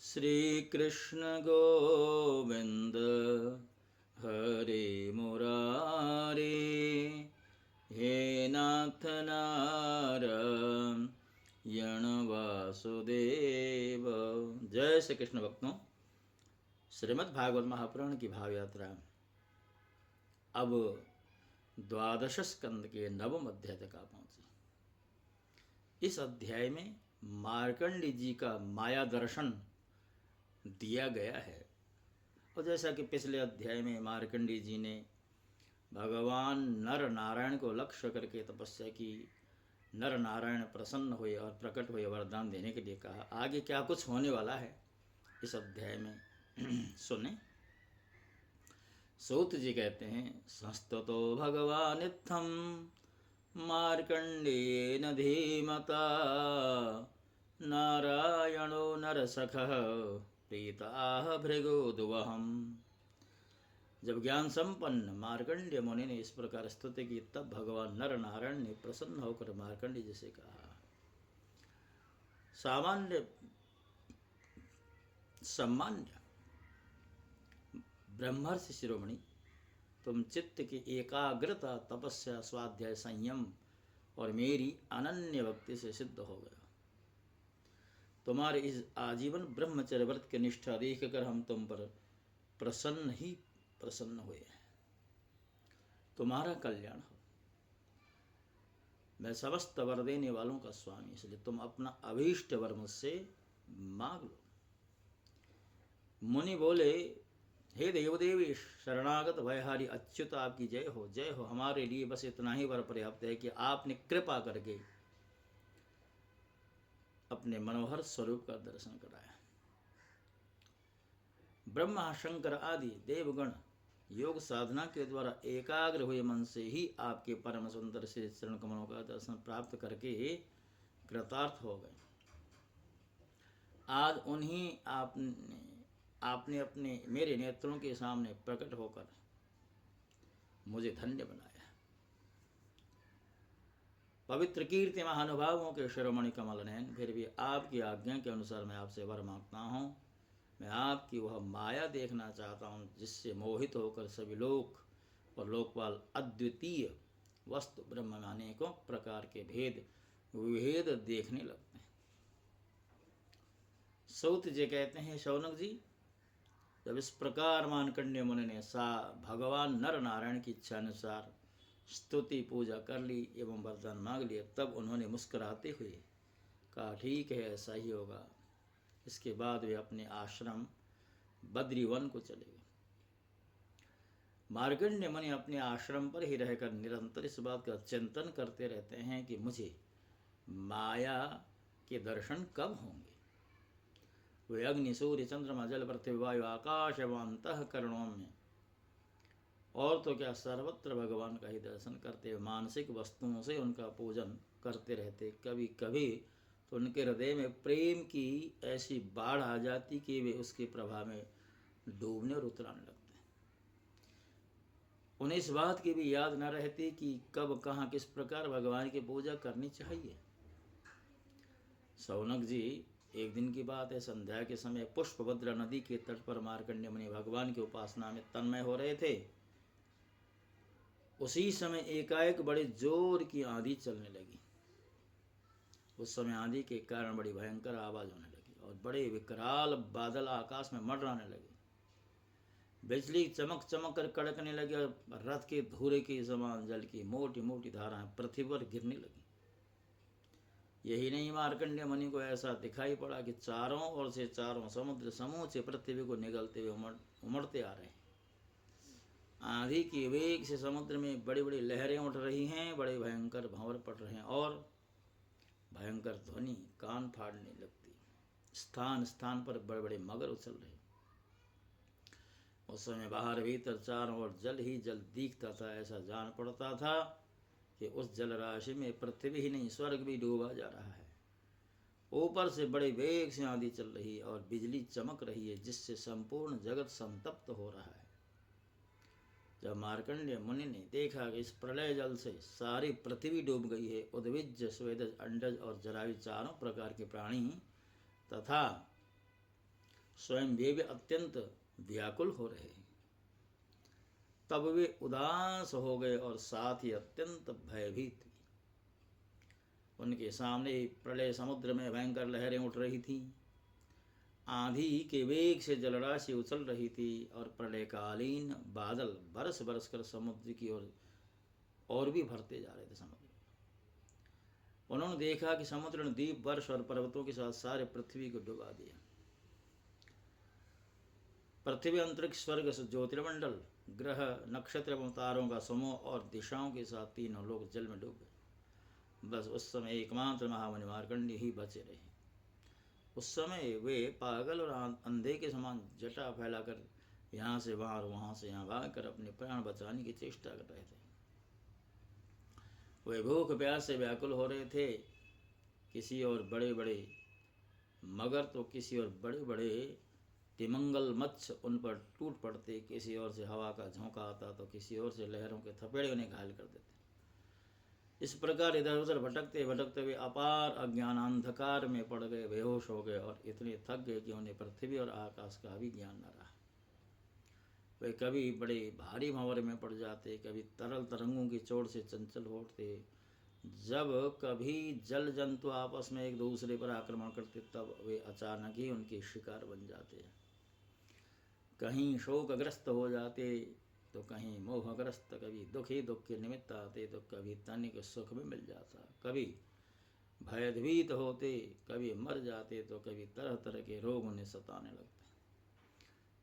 श्री कृष्ण गोविंद हरे मुरारे, हे नाथ नारायण वासुदेव। जय श्री कृष्ण भक्तों, श्रीमद् भागवत महापुराण की भाव यात्रा अब द्वादश स्कंद के नवम अध्याय तक आ पहुंची। इस अध्याय में मार्कंडी जी का माया दर्शन दिया गया है। और जैसा कि पिछले अध्याय में मार्कंडी जी ने भगवान नर नारायण को लक्ष्य करके तपस्या की, नर नारायण प्रसन्न हुए और प्रकट हुए वरदान देने के लिए कहा। आगे क्या कुछ होने वाला है इस अध्याय में सुने। सूत जी कहते हैं, संस्ततो भगवान इत्थम मार्कंडेयेन धीमता नारायणो नरसखः प्रीताः भृगुदुवहम्। जब ज्ञान संपन्न मार्कंडेय मुनि ने इस प्रकार स्तुति की, तब भगवान नर नारायण ने प्रसन्न होकर मार्कंडेय जी से कहा, सम्मान्य ब्रह्मर्षि शिरोमणि, तुम चित्त की एकाग्रता, तपस्या, स्वाध्याय, संयम और मेरी अनन्य भक्ति से सिद्ध हो गया। तुम्हारे इस आजीवन ब्रह्मचर्य व्रत की निष्ठा देखकर हम तुम पर प्रसन्न हुए हैं। तुम्हारा कल्याण हो। मैं समस्त वर देने वालों का स्वामी, इसलिए तुम अपना अभीष्ट वर मुझसे मांग लो। मुनि बोले, हे देवदेवी शरणागत भयहारी अच्युत, आपकी जय हो, जय हो। हमारे लिए बस इतना ही वर पर्याप्त है कि आपने कृपा करके अपने मनोहर स्वरूप का दर्शन कराया। ब्रह्मा शंकर आदि देवगण योग साधना के द्वारा एकाग्र हुए मन से ही आपके परम सुंदर से चरण कमलों का दर्शन प्राप्त करके कृतार्थ हो गए। आज उन्हीं आपने अपने मेरे नेत्रों के सामने प्रकट होकर मुझे धन्य बनाया। पवित्र कीर्ति महानुभावों के शिरोमणि कमल नयन, फिर भी आपकी आज्ञा के अनुसार मैं आपसे वर मांगता हूँ। मैं आपकी वह माया देखना चाहता हूँ जिससे मोहित होकर सभी लोक और लोकपाल अद्वितीय वस्तु ब्रह्म में अनेकों प्रकार के विभेद देखने लगते हैं। सौत जी कहते हैं, शौनक जी, जब इस प्रकार मार्कंडेय मुनि ने भगवान नर नारायण की इच्छा अनुसार स्तुति पूजा कर ली एवं वरदान मांग लिया, तब उन्होंने मुस्कुराते हुए कहा, ठीक है, ऐसा ही होगा। इसके बाद वे अपने आश्रम बद्रीवन को चले गए। मार्कंडेय मुनि अपने आश्रम पर ही रहकर निरंतर इस बात का चिंतन करते रहते हैं कि मुझे माया के दर्शन कब होंगे। वे अग्नि, सूर्य, चंद्रमा, जल, पृथ्वी, वायु, आकाश एवं अंतःकरणों में और तो क्या सर्वत्र भगवान का ही दर्शन करते, मानसिक वस्तुओं से उनका पूजन करते रहते। कभी कभी तो उनके हृदय में प्रेम की ऐसी बाढ़ आ जाती कि वे उसके प्रभाव में डूबने और उतराने लगते। उन्हें इस बात की भी याद न रहती कि कब, कहाँ, किस प्रकार भगवान की पूजा करनी चाहिए। शौनक जी, एक दिन की बात है, संध्या के समय पुष्पभद्रा नदी के तट पर मार्कंडेय मुनि भगवान की उपासना में तन्मय हो रहे थे। उसी समय एकाएक बड़े जोर की आंधी चलने लगी। उस समय आंधी के कारण बड़ी भयंकर आवाज होने लगी और बड़े विकराल बादल आकाश में मंडराने लगे। बिजली चमक चमक कर कड़कने लगी और रथ के धूरे के समान जल की मोटी मोटी धाराएं पृथ्वी पर गिरने लगी। यही नहीं, मार्कंडेय मुनि को ऐसा दिखाई पड़ा कि चारों ओर से चारों समुद्र समूचे पृथ्वी को निगलते हुए उमड़ते आ रहे हैं। आंधी के वेग से समुद्र में बड़ी बड़ी लहरें उठ रही हैं, बड़े भयंकर भंवर पड़ रहे हैं और भयंकर ध्वनि कान फाड़ने लगती। स्थान स्थान पर बड़े बड़े मगर उछल रहे। उस समय बाहर भीतर चारों ओर जल ही जल दिखता था। ऐसा जान पड़ता था कि उस जल राशि में पृथ्वी ही नहीं, स्वर्ग भी डूबा जा रहा है। ऊपर से बड़े वेग से आंधी चल रही है और बिजली चमक रही है, जिससे संपूर्ण जगत संतप्त हो रहा है। जब मार्कंडेय मुनि ने देखा कि इस प्रलय जल से सारी पृथ्वी डूब गई है, उद्भिज, स्वेदज, अंडज और जरायु चारों प्रकार के प्राणी तथा स्वयं वे भी अत्यंत व्याकुल हो रहे। तब वे उदास हो गए और साथ ही अत्यंत भयभीत। उनके सामने प्रलय समुद्र में भयंकर लहरें उठ रही थीं। आंधी के वेग से जलराशि उछल रही थी और प्रलयकालीन बादल बरस बरस कर समुद्र की ओर और भी भरते जा रहे थे समुद्र। उन्होंने देखा कि समुद्र ने द्वीप वर्ष और पर्वतों के साथ सारे पृथ्वी को डुबा दिया। पृथ्वी, अंतरिक्ष, स्वर्ग, ज्योतिर्मंडल, ग्रह, नक्षत्र एवं तारों का समूह और दिशाओं के साथ तीनों लोग जल में डूब गए। बस उस समय एकमात्र महामुनि मार्कंडेय ही बचे रहे। उस समय वे पागल और अंधे के समान जटा फैलाकर यहाँ से वहाँ और वहाँ से यहाँ भागकर अपने प्राण बचाने की चेष्टा कर रहे थे। वे भूख प्यास से व्याकुल हो रहे थे। किसी और बड़े बड़े मगर तो किसी और बड़े बड़े तिमंगल मत्स्य उन पर टूट पड़ते। किसी ओर से हवा का झोंका आता तो किसी ओर से लहरों के थपेड़े उन्हें घायल कर देते। इस प्रकार इधर उधर भटकते भटकते वे अपार अज्ञानांधकार में पड़ गए, बेहोश हो गए और इतने थक गए कि उन्हें पृथ्वी और आकाश का भी ज्ञान न रहा। वे कभी बड़े भारी भंवर में पड़ जाते, कभी तरल तरंगों की चोट से चंचल हो उठते। जब कभी जल जंतु आपस में एक दूसरे पर आक्रमण करते तब वे अचानक ही उनके शिकार बन जाते। कहीं शोकग्रस्त हो जाते तो कहीं मोहग्रस्त, कभी दुख ही दुख के निमित्त आते तो कभी तनिक सुख में मिल जाता, कभी भयभीत होते, कभी मर जाते तो कभी तरह तरह के रोग उन्हें सताने लगते।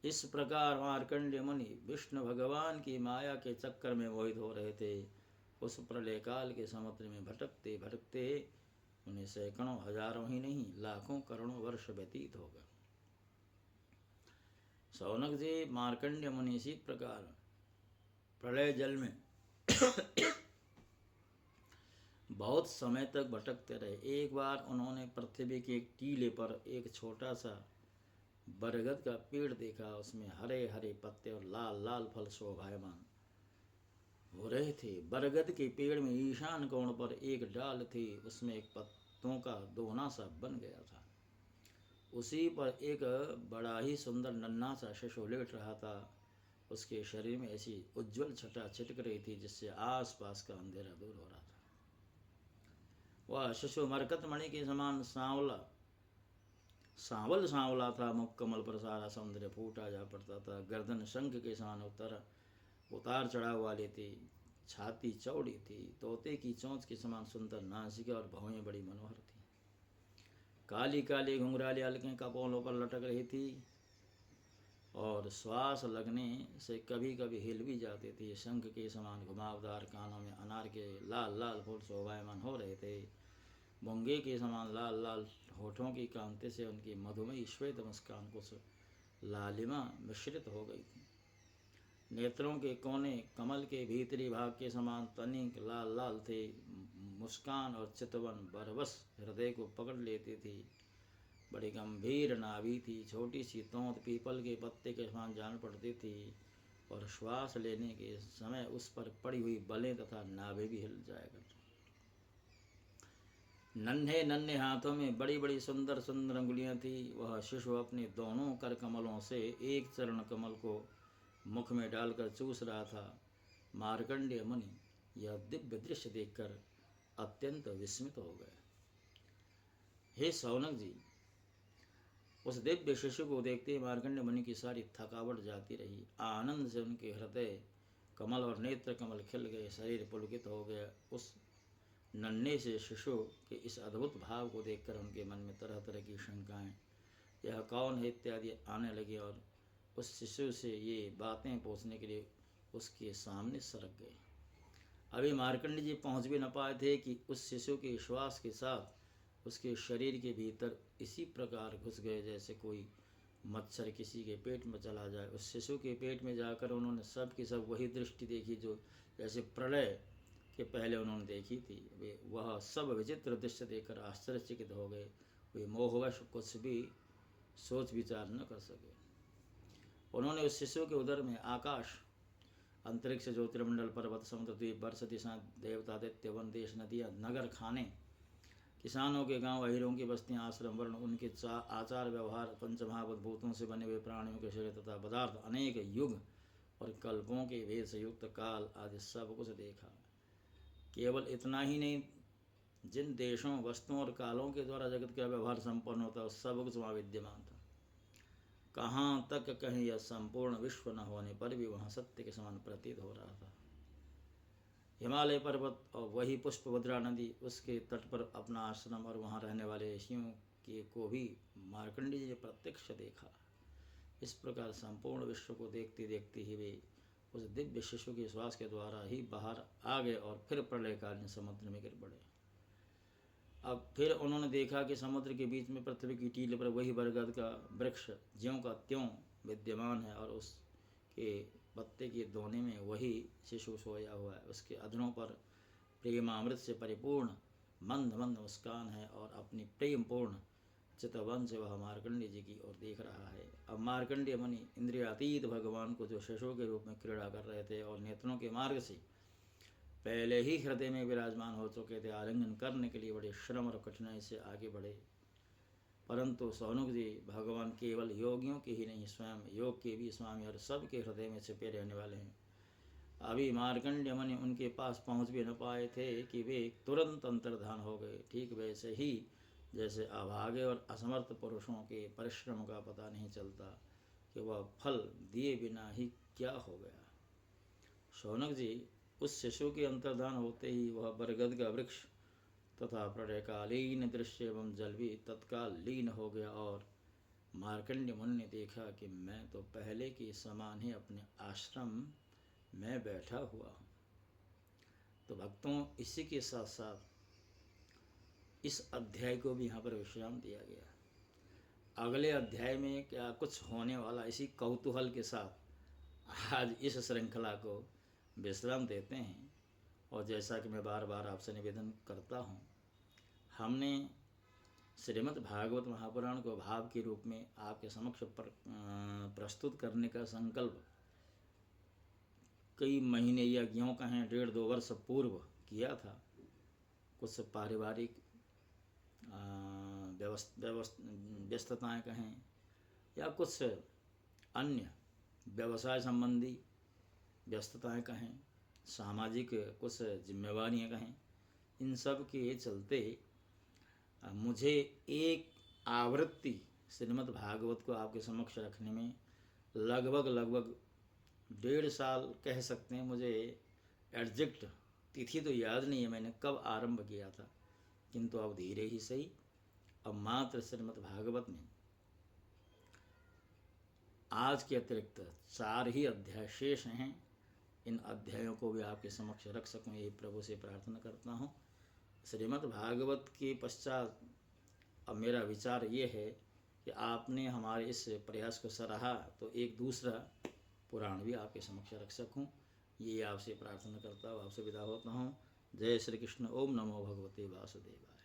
इस प्रकार मार्कंडेय मुनि विष्णु भगवान की माया के चक्कर में मोहित हो रहे थे। उस प्रलय काल के समुद्र में भटकते भटकते उन्हें सैकड़ों हजारों ही नहीं लाखों करोड़ों वर्ष व्यतीत हो गए। शौनक जी, मार्कंडेय मुनि इसी प्रकार प्रलय जल में बहुत समय तक भटकते रहे। एक बार उन्होंने पृथ्वी के एक टीले पर एक छोटा सा बरगद का पेड़ देखा। उसमें हरे हरे पत्ते और लाल लाल फल शोभायमान हो रहे थे। बरगद के पेड़ में ईशान कोण पर एक डाल थी, उसमें एक पत्तों का दोना सा बन गया था। उसी पर एक बड़ा ही सुंदर नन्हा सा शिशु लेट रहा था। उसके शरीर में ऐसी उज्जवल छटा छिटक रही थी जिससे आसपास का अंधेरा दूर हो रहा था। वह शिशु मरकत मणि के समान सांवला था। मुख कमल पर सारा सौंदर्य फूटा जा पड़ता था। गर्दन शंख के समान उतार चढ़ाव वाली थी। छाती चौड़ी थी। तोते की चोंच के समान सुंदर नासिका और भौहें बड़ी मनोहर थी। काली काली घुंघराली अलकें कपोलों पर लटक रही थी और श्वास लगने से कभी कभी हिल भी जाती थी। शंख के समान घुमावदार कानों में अनार के लाल लाल फूल शोभायमान हो रहे थे। मूंगे के समान लाल लाल होठों की कांति से उनकी मधुमयी श्वेत मुस्कान कुछ लालिमा मिश्रित हो गई थी। नेत्रों के कोने कमल के भीतरी भाग के समान तनिक लाल लाल थे। मुस्कान और चितवन बरबस हृदय को पकड़ लेती थी। बड़ी गंभीर नाभि थी। छोटी सी तोंत पीपल के पत्ते के समान जान पड़ती थी और श्वास लेने के समय उस पर पड़ी हुई बलें तथा नाभि भी हिल जाया करती। नन्हे नन्हे हाथों में बड़ी बड़ी सुंदर सुंदर अंगुलियां थी। वह शिशु अपने दोनों कर कमलों से एक चरण कमल को मुख में डालकर चूस रहा था। मार्कंडेय मुनि यह दिव्य दृश्य देखकर अत्यंत विस्मित हो गए। हे शौनक जी, उस दिव्य शिशु को देखते मार्कंडेय मुनि की सारी थकावट जाती रही। आनंद से उनके हृदय कमल और नेत्र कमल खिल गए, शरीर पुलकित हो गया। उस नन्हे से शिशु के इस अद्भुत भाव को देखकर उनके मन में तरह तरह की शंकाएं, यह कौन है इत्यादि आने लगी और उस शिशु से ये बातें पूछने के लिए उसके सामने सरक गए। अभी मार्कंडेय जी पहुंच भी न पाए थे कि उस शिशु के श्वास के साथ उसके शरीर के भीतर इसी प्रकार घुस गए जैसे कोई मच्छर किसी के पेट में चला जाए। उस शिशु के पेट में जाकर उन्होंने सब की सब वही दृष्टि देखी जो जैसे प्रलय के पहले उन्होंने देखी थी। वे वह सब विचित्र दृश्य देखकर आश्चर्यचकित हो गए। वे मोहवश कुछ भी सोच विचार न कर सके। उन्होंने उस शिशु के उदर में आकाश, अंतरिक्ष, ज्योतिर्मंडल, पर्वत, समुद्र, द्वीप, वर्ष, दिशा, देवता, दैत्य, वन, देश, नदियाँ, नगर, खाने किसानों के गांव, अहीरों की बस्तियां, आश्रम, वर्ण, उनके आचार व्यवहार, पंचमहाभूतों से बने हुए प्राणियों के शरीर तथा पदार्थ, अनेक युग और कल्पों के भेद से युक्त काल आदि सब कुछ देखा। केवल इतना ही नहीं, जिन देशों, वस्तुओं और कालों के द्वारा जगत का व्यवहार संपन्न होता है सब कुछ वहाँ विद्यमान था। कहाँ तक कहीं यह संपूर्ण विश्व न होने पर भी वहाँ सत्य के समान प्रतीत हो रहा था। हिमालय पर्वत और वही पुष्पभद्रा नदी, उसके तट पर अपना आश्रम और वहाँ रहने वाले ऋषियों के को भी मार्कंडेय जी ने प्रत्यक्ष देखा। इस प्रकार संपूर्ण विश्व को देखते देखते ही वे उस दिव्य शिशु के श्वास के द्वारा ही बाहर आ गए और फिर प्रलयकालीन समुद्र में गिर पड़े। अब फिर उन्होंने देखा कि समुद्र के बीच में पृथ्वी की टीले पर वही बरगद का वृक्ष ज्यों का त्यों विद्यमान है और उसके पत्ते के दोने में वही शिशु सोया हुआ है। उसके अधरों पर प्रेमामृत से परिपूर्ण मंद मंद मुस्कान है और अपनी प्रेमपूर्ण चितवन से वह मार्कंडेय जी की ओर देख रहा है। अब मार्कंडेय मुनि इंद्रियातीत भगवान को जो शिशु के रूप में क्रीड़ा कर रहे थे और नेत्रों के मार्ग से पहले ही हृदय में विराजमान हो चुके थे, आलिंगन करने के लिए बड़े श्रम और कठिनाई से आगे बढ़े। परंतु सौनक जी भगवान केवल योगियों के ही नहीं, स्वयं योग के भी स्वामी और सबके हृदय में छिपे रहने वाले हैं। अभी मार्कंडेय मुनि उनके पास पहुंच भी न पाए थे कि वे तुरंत अंतर्धान हो गए। ठीक वैसे ही जैसे अभागे और असमर्थ पुरुषों के परिश्रम का पता नहीं चलता कि वह फल दिए बिना ही क्या हो गया। शौनक जी उस शिशु के अंतर्धान होते ही वह बरगद का वृक्ष तथा प्रलयकालीन दृश्य एवं जल भी तत्काल लीन हो गया और मार्कंडेय मुनि ने देखा कि मैं तो पहले के समान ही अपने आश्रम में बैठा हुआ हूँ। तो भक्तों, इसी के साथ साथ इस अध्याय को भी यहाँ पर विश्राम दिया गया। अगले अध्याय में क्या कुछ होने वाला, इसी कौतूहल के साथ आज इस श्रृंखला को विश्राम देते हैं। और जैसा कि मैं बार बार आपसे निवेदन करता हूँ, हमने श्रीमद् भागवत महापुराण को भाव के रूप में आपके समक्ष प्रस्तुत करने का संकल्प कई महीने या यूँ कहें 1.5-2 वर्ष पूर्व किया था। कुछ पारिवारिक व्यस्तताएं कहें या कुछ अन्य व्यवसाय संबंधी व्यस्तताएं कहें, सामाजिक कुछ जिम्मेवारियां कहें, इन सब के चलते मुझे एक आवृत्ति श्रीमद् भागवत को आपके समक्ष रखने में लगभग 1.5 साल कह सकते हैं। मुझे एग्जैक्ट तिथि तो याद नहीं है मैंने कब आरंभ किया था, किंतु अब धीरे ही सही अब मात्र श्रीमद् भागवत में आज के अतिरिक्त 4 ही अध्याय शेष हैं। इन अध्यायों को भी आपके समक्ष रख सकूं, यही प्रभु से प्रार्थना करता हूं। श्रीमद् भागवत के पश्चात अब मेरा विचार ये है कि आपने हमारे इस प्रयास को सराहा तो एक दूसरा पुराण भी आपके समक्ष रख सकूं, ये आपसे प्रार्थना करता हूँ। आपसे विदा होता हूँ। जय श्री कृष्ण। ओम नमो भगवते वासुदेवाय।